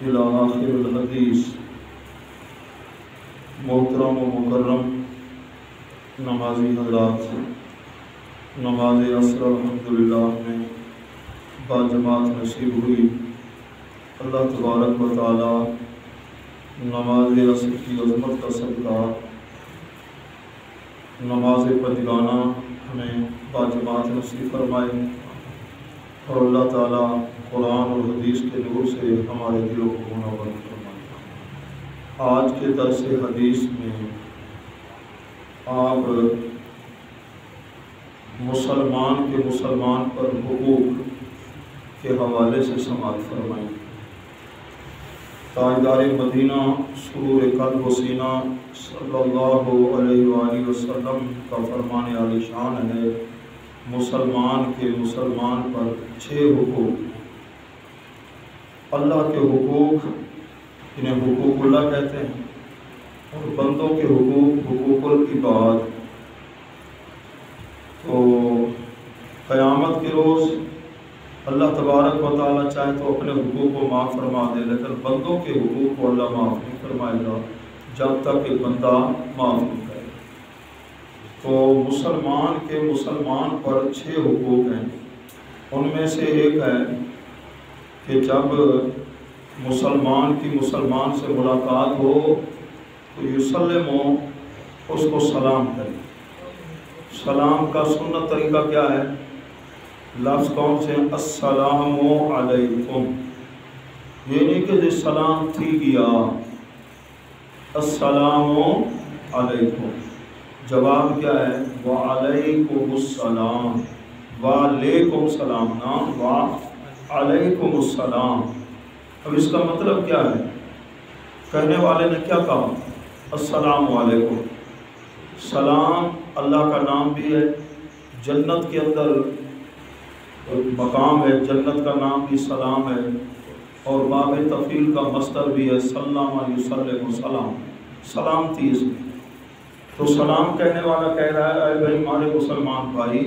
الى آخر الحدیث۔ محترم و مکرم نمازی حضرات، نماز عصر الحمدللہ میں باجماعت نصیب ہوئی۔ اللہ تبارک و تعالی نماز عصر کی عظمت کا صدقہ نماز پنجگانہ ہمیں باجماعت نصیب فرمائے، اور اللہ تعالیٰ قرآن اور حدیث کے نور سے ہمارے دلوں کو منور فرمائے۔ آج کے درس حدیث میں آپ مسلمان پر حقوق کے حوالے سے سماعت فرمائیں۔ تاجدار مدینہ سرور قلب و سینہ صلی اللہ علیہ وآلہ وسلم کا فرمان عالی شان ہے، مسلمان پر 6 حقوق۔ اللہ کے حقوق انہیں حقوق اللہ کہتے ہیں، اور بندوں کے حقوق العباد۔ تو قیامت کے روز اللہ تبارک و تعالیٰ چاہے تو اپنے حقوق کو معاف فرما دے، لیکن بندوں کے حقوق کو اللہ معاف نہیں فرمائے گا جب تک کہ بندہ معاف نہیں کرے۔ تو مسلمان پر 6 حقوق ہیں۔ ان میں سے ایک ہے کہ جب مسلمان سے ملاقات ہو تو یسلم اس کو سلام کرے۔ سلام کا سنت طریقہ کیا ہے؟ لفظ کون سے ہیں؟ السلام علیکم، یہ نہیں کہ جی سلام تھی گیا، السلام علیکم۔ جواب کیا ہے؟ وعلیکم السلام، وعلیکم سلام نام، وعلیکم السلام۔ اب اس کا مطلب کیا ہے؟ کہنے والے نے کیا کہا؟ السلام علیکم۔ سلام اللہ کا نام بھی ہے، جنت کے اندر مقام ہے، جنت کا نام بھی سلام ہے، اور باب تفعیل کا مصدر بھی ہے، سلم یسلم سلام، سلامتی اس میں۔ تو سلام کہنے والا کہہ رہا ہے، اے بھائی ہمارے مسلمان بھائی،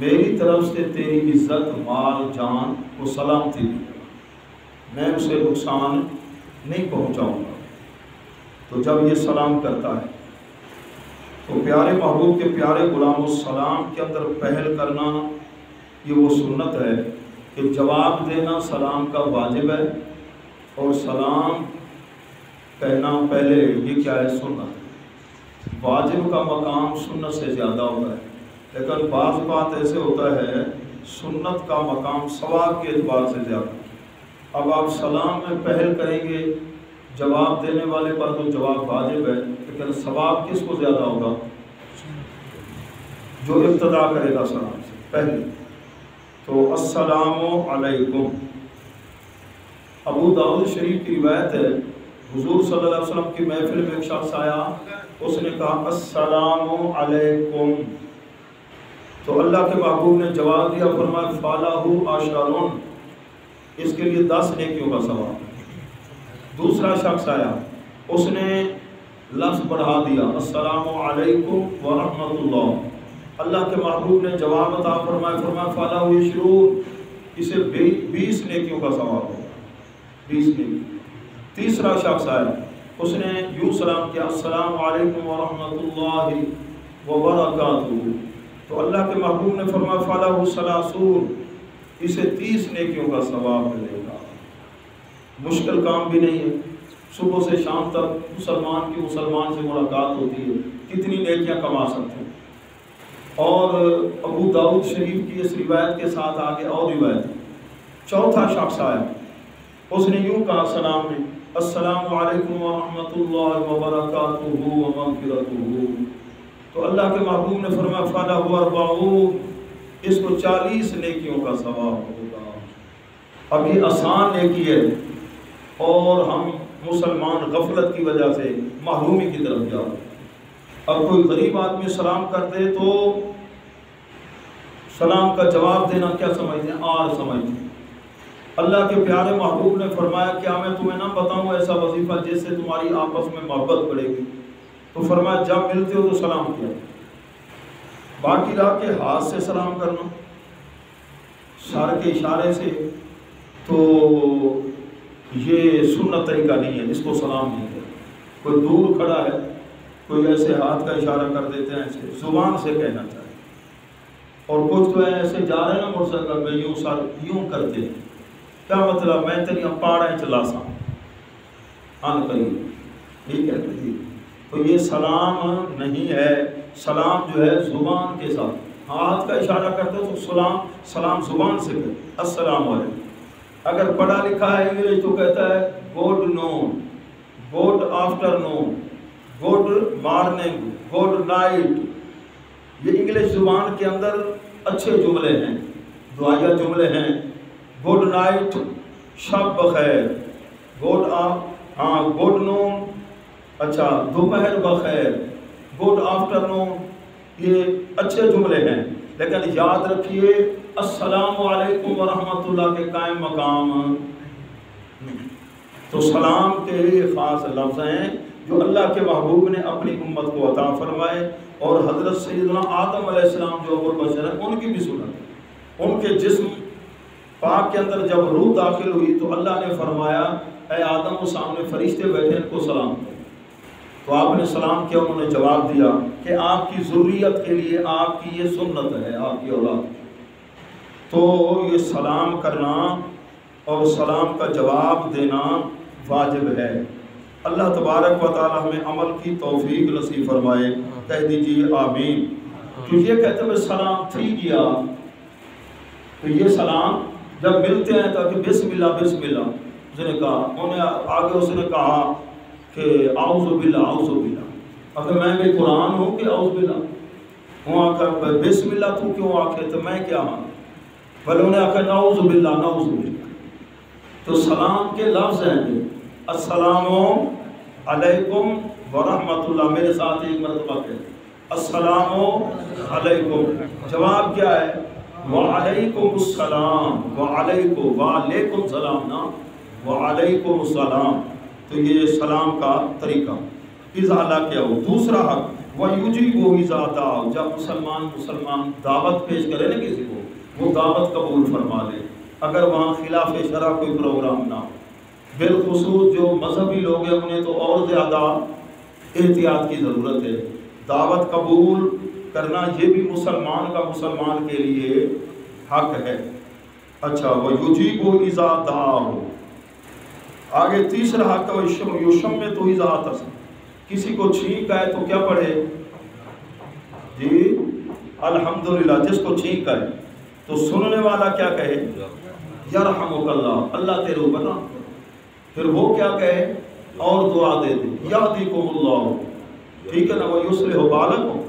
میری طرف سے تیری عزت، مال، جان کو سلامتی دی، میں اسے نقصان نہیں پہنچاؤں گا۔ تو جب یہ سلام کرتا ہے تو پیارے محبوب کے پیارے غلام السلام کے اندر پہل کرنا، یہ وہ سنت ہے کہ جواب دینا سلام کا واجب ہے، اور سلام کہنا پہلے یہ کیا ہے؟ سنت۔ واجب کا مقام سنت سے زیادہ ہوتا ہے، لیکن بعض بات ایسے ہوتا ہے سنت کا مقام ثواب کے اعتبار سے زیادہ۔ اب آپ سلام میں پہل کریں گے جواب دینے والے پر تو جواب واجب ہے، لیکن ثواب کس کو زیادہ ہوگا؟ جو ابتدا کرے گا سلام سے پہلے۔ تو السلام علیکم۔ ابو داؤد شریف کی روایت ہے، حضور صلی اللہ علیہ وسلم کی محفل میں ایک شخص آیا، اس نے کہا السلام علیکم، تو اللہ کے محبوب نے جواب دیا، فرمایا فَلَهُ عَشْرٌ، اس کے لیے 10 نیکیوں کا ثواب۔ دوسرا شخص آیا، اس نے لفظ بڑھا دیا، السلام علیکم ورحمۃ اللہ، اللہ کے محبوب نے جواب عطا فرمایا، فَلَهُ عَشْرٌ، اسے 20 نیکیوں کا ثواب ہوگا، 20 نیکی۔ تیسرا شخص آیا، اس نے یوں سلام کیا، السلام علیکم ورحمۃ اللہ وبرکاتہ، تو اللہ کے محبوب نے فرمایا فَلَهُ ثَلَاثُونَ، اسے 30 نیکیوں کا ثواب ملے گا۔ مشکل کام بھی نہیں ہے، صبح سے شام تک مسلمان سے ملاقات ہوتی ہے، کتنی نیکیاں کما سکتے ہیں۔ اور ابو داؤد شریف کی اس روایت کے ساتھ آگے اور روایت ہے۔ چوتھا شخص آیا، اس نے یوں کہا سلام میں، السلام علیکم ورحمۃ اللہ وبرکاتہ ومغفرتہ، تو اللہ کے محبوب نے فرمایا فَلَهُ 40، اس کو 40 نیکیوں کا ثواب ہوگا۔ اب یہ آسان نیکی ہے، اور ہم مسلمان غفلت کی وجہ سے محرومی کی طرف جا رہے ہیں۔ اب کوئی غریب آدمی سلام کر دے تو سلام کا جواب دینا کیا سمجھتے ہیں؟ آر سمجھتے ہیں۔ اللہ کے پیارے محبوب نے فرمایا کیا میں تمہیں نہ بتاؤں ایسا وظیفہ جس سے تمہاری آپس میں محبت بڑھے گی؟ تو فرمایا جب ملتے ہو تو سلام کیا، باقی رہا کہ ہاتھ سے سلام کرنا، سر کے اشارے سے، تو یہ سنت طریقہ نہیں ہے، اس کو سلام نہیں ہے۔ کوئی دور کھڑا ہے، کوئی ایسے ہاتھ کا اشارہ کر دیتے ہیں، ایسے زبان سے کہنا چاہے، اور کچھ تو ایسے جا رہے ہیں نا موٹر سائیکل میں یوں کرتے ہیں، کیا مطلب میں تیری پاڑیں چلا سا ان کریے، ٹھیک ہے جی۔ تو یہ سلام نہیں ہے، سلام جو ہے زبان کے ساتھ، ہاتھ کا اشارہ کرتے تو سلام زبان سے کرے، السلام علیکم۔ اگر پڑھا لکھا ہے انگلش تو کہتا ہے گڈ نون، گڈ آفٹر نون، گڈ مارننگ، گڈ نائٹ۔ یہ انگلش زبان کے اندر اچھے جملے ہیں، دعائیہ جملے ہیں۔ گڈ نائٹ، شب بخیر، گڈ نون، اچھا دوپہر بخیر، گڈ آفٹر نون، یہ اچھے جملے ہیں۔ لیکن یاد رکھیے السلام علیکم ورحمۃ اللہ کے قائم مقام، تو سلام کے یہ خاص لفظ ہیں جو اللہ کے محبوب نے اپنی امت کو عطا فرمائے، اور حضرت سیدنا آدم علیہ السلام جو ابو البشر ہیں ان کی بھی سنت، ان کے جسم پاک کے اندر جب روح داخل ہوئی تو اللہ نے فرمایا اے آدم، وہ سامنے فرشتے بیٹھے ان کو سلام کرو، تو آپ نے سلام کیا، انہوں نے جواب دیا کہ آپ کی ذریت کے لیے آپ کی یہ سنت ہے، آپ کی اولاد۔ تو یہ سلام کرنا اور سلام کا جواب دینا واجب ہے۔ اللہ تبارک و تعالی ہمیں عمل کی توفیق نصیب فرمائے، کہہ دیجیے آمین۔ تو یہ کہتے ہیں سلام ٹھیک کیا، تو یہ سلام جب ملتے ہیں تاکہ بسم اللہ بسم اللہ اس نے کہا، انہیں آگے اس نے کہا کہ اعوذ باللہ اعوذ باللہ، اگر میں بھی قرآن ہوں کہ اعوذ باللہ ہوں، آخر بسم اللہ تو کیوں آخر، تو میں کیا ہوں، بھلے انہیں آخر نعوذ باللہ نعوذ باللہ۔ تو سلام کے لفظ ہیں السلام علیکم ورحمۃ اللہ، میرے ساتھ ایک مرتبہ کہ السلام علیکم، جواب کیا ہے وعلیکم السلام، وعلیکم سلام نا، وعلیکم السلام۔ تو یہ سلام کا طریقہ اذا کیا ہو۔ دوسرا حق وَيُجِيبُ إِذَا دَعَا، جب مسلمان دعوت پیش کرے نا کسی کو، وہ دعوت قبول فرما لے، اگر وہاں خلاف شرع کوئی پروگرام نہ ہو۔ بالخصوص جو مذہبی لوگ ہیں انہیں تو اور زیادہ احتیاط کی ضرورت ہے۔ دعوت قبول کرنا یہ بھی مسلمان کا مسلمان کے لیے حق ہے۔ اچھا وَيُجِيبُ إِذَا دَعَاهُ، آگے تیسرا حق ہے یشمت اذا عطس، کسی کو چھینک آئے تو کیا پڑھے جی الحمدللہ، جس کو چھینک آئے تو سننے والا کیا کہے یرحمک اللہ، اللہ تیرے اوپر رحم کرے، پھر وہ کیا کہے اور دعا دے دے یہدیکم اللہ، ٹھیک ہے نا، ویصلح بالکم،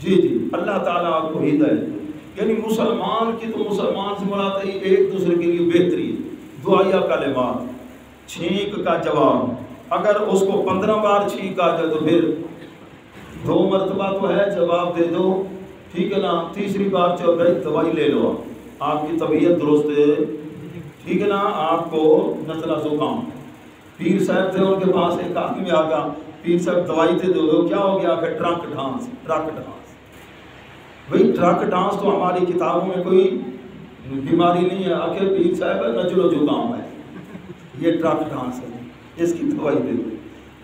جی جی اللہ تعالیٰ آپ کو ہدایت۔ یعنی مسلمان کی تو مسلمان سے مراد ایک دوسرے کے لیے بہتری ہے، دعائیہ کلمات، چھینک کا جواب، اگر اس کو 15 بار چھینک آ جائے تو پھر 2 مرتبہ تو ہے جواب دے دو، ٹھیک ہے نا، تیسری بار چوتھائی دوائی لے لو، آپ کی طبیعت درست ہے، ٹھیک ہے نا، آپ کو نزلہ زکام، پیر صاحب تھے ان کے پاس ایک آدمی آگا، پیر صاحب دوائی تے دو کیا ہو گیا کہ ٹرک ڈانس، بھئی ٹرک ڈانس تو ہماری کتابوں میں کوئی بیماری نہیں ہے، آخر پیر صاحب نزلہ زکام ہے، یہ ٹرک ڈانس ہے، اس کی دوائی دے دو،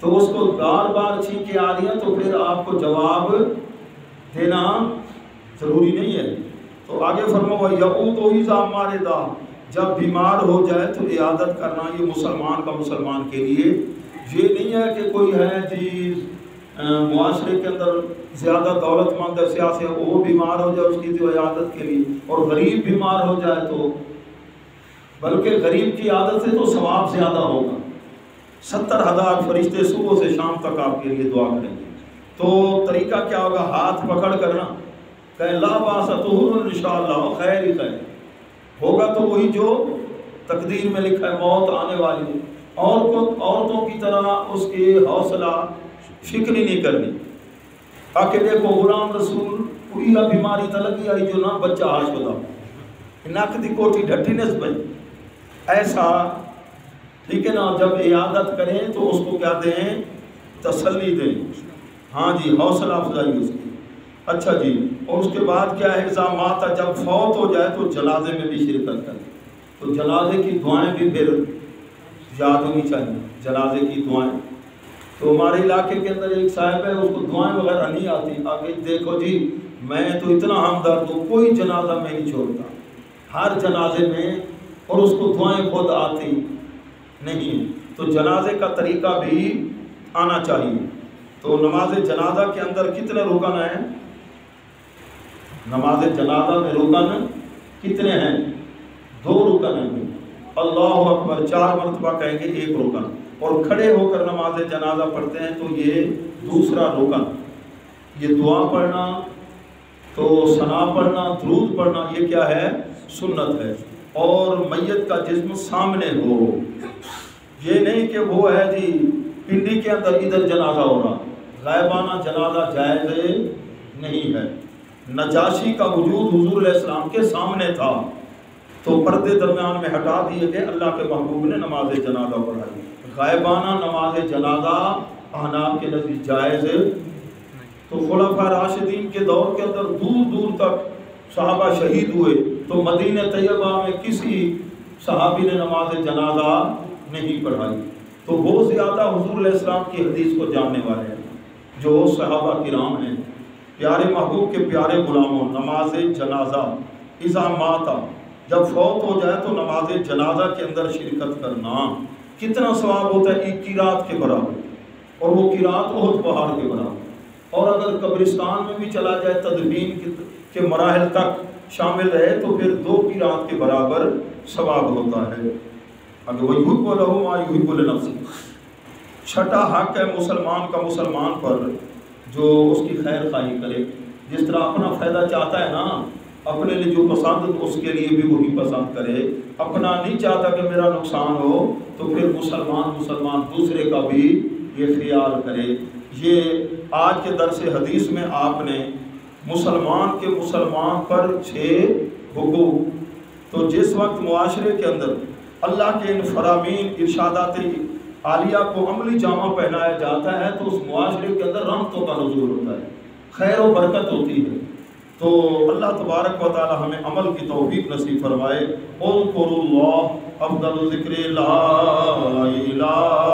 تو اس کو بار بار چھینکیں آ رہی ہیں تو پھر آپ کو جواب دینا ضروری نہیں ہے۔ تو آگے فرماؤ یعود اذا مرض، جب بیمار ہو جائے تو عیادت کرنا، یہ مسلمان کا مسلمان کے لیے، یہ نہیں ہے کہ کوئی ہے جی معاشرے کے اندر زیادہ دولت مند ہے، سیاسی ہے، وہ بیمار ہو جائے اس کی تو عیادت کے لیے، اور غریب بیمار ہو جائے تو، بلکہ غریب کی عادت سے تو ثواب زیادہ ہوگا، 70,000 فرشتے صبح سے شام تک آپ کے لیے دعا کریں گے۔ تو طریقہ کیا ہوگا، ہاتھ پکڑ کرنا، کہ لا باس طہور انشاءاللہ، خیر ہی خیر ہوگا، تو وہی جو تقدیر میں لکھا ہے موت آنے والی ہے، عورتوں کی طرح اس کی حوصلہ فکری نہیں کرنی، تاکہ دیکھو غلام رسول کوئی بیماری تلگی آئی جو نہ بچہ آشدہ نک دی کوٹی ڈھٹی نس بھائی ایسا، ٹھیک ہے نا، جب عیادت کریں تو اس کو کیا دیں، تسلی دیں، ہاں جی حوصلہ افزائی اس کی۔ اچھا جی، اور اس کے بعد کیا ہے اذا مات، جب فوت ہو جائے تو جنازے میں بھی شرکت کریں، تو جنازے کی دعائیں بھی پھر یاد ہونی چاہیے جنازے کی دعائیں. تو ہمارے علاقے کے اندر ایک صاحب ہے، اس کو دعائیں وغیرہ نہیں آتی. آگے دیکھو جی میں تو اتنا ہمدرد ہوں، کوئی جنازہ میں نہیں چھوڑتا ہر جنازے میں، اور اس کو دعائیں خود آتی نہیں. تو جنازے کا طریقہ بھی آنا چاہیے. تو نماز جنازہ کے اندر کتنے رکن ہیں؟ نماز جنازہ میں رکن کتنے ہیں؟ 2 رکن ہیں. اللہ اکبر 4 مرتبہ کہیں گے 1 رکن، اور کھڑے ہو کر نماز جنازہ پڑھتے ہیں تو یہ دوسرا رکن. یہ دعا پڑھنا، تو ثنا پڑھنا، درود پڑھنا، یہ کیا ہے؟ سنت ہے. اور میت کا جسم سامنے ہو، یہ نہیں کہ وہ ہے جی پنڈی کے اندر ادھر جنازہ ہو رہا. غائبانہ جنازہ جائز نہیں ہے. نجاشی کا وجود حضور علیہ السلام کے سامنے تھا تو پردے درمیان میں ہٹا دیے گئے، اللہ کے محبوب نے نماز جنازہ پڑھائی. غائبانہ نماز جنازہ احناف کے نزدیک جائز. تو خلفاء راشدین کے دور کے اندر دور دور تک صحابہ شہید ہوئے، تو مدینہ طیبہ میں کسی صحابی نے نماز جنازہ نہیں پڑھائی. تو وہ زیادہ حضور علیہ السلام کی حدیث کو جاننے والے ہیں جو صحابہ کرام ہیں. پیارے محبوب کے پیارے غلاموں، نماز جنازہ اذا ماتا، جب فوت ہو جائے تو نماز جنازہ کے اندر شرکت کرنا کتنا ثواب ہوتا ہے؟ 1 قرات کے برابر، اور وہ قرات احد پہاڑ کے برابر. اور اگر قبرستان میں بھی چلا جائے تدفین کے مراحل تک شامل رہے تو پھر 2 قرات کے برابر ثواب ہوتا ہے. اگر وَيُحِبُّ لَهُ مَا يُحِبُّ لِنَفْسِهِ. چھٹا حق ہے مسلمان کا مسلمان پر جو اس کی خیر خواہی کرے. جس طرح اپنا فائدہ چاہتا ہے نا، اپنے لیے جو پسند اس کے لیے بھی وہی پسند کرے. اپنا نہیں چاہتا کہ میرا نقصان ہو تو پھر مسلمان دوسرے کا بھی یہ خیال کرے. یہ آج کے درس حدیث میں آپ نے مسلمان کے مسلمان پر 6 حقوق. تو جس وقت معاشرے کے اندر اللہ کے ان فرامین ارشادات عالیہ کو عملی جامہ پہنایا جاتا ہے تو اس معاشرے کے اندر رحمتوں کا نزول ہوتا ہے، خیر و برکت ہوتی ہے. تو اللہ تبارک و تعالی ہمیں عمل کی توفیق نصیب فرمائے. اذکروا اللہ افضل ذکر لا الہ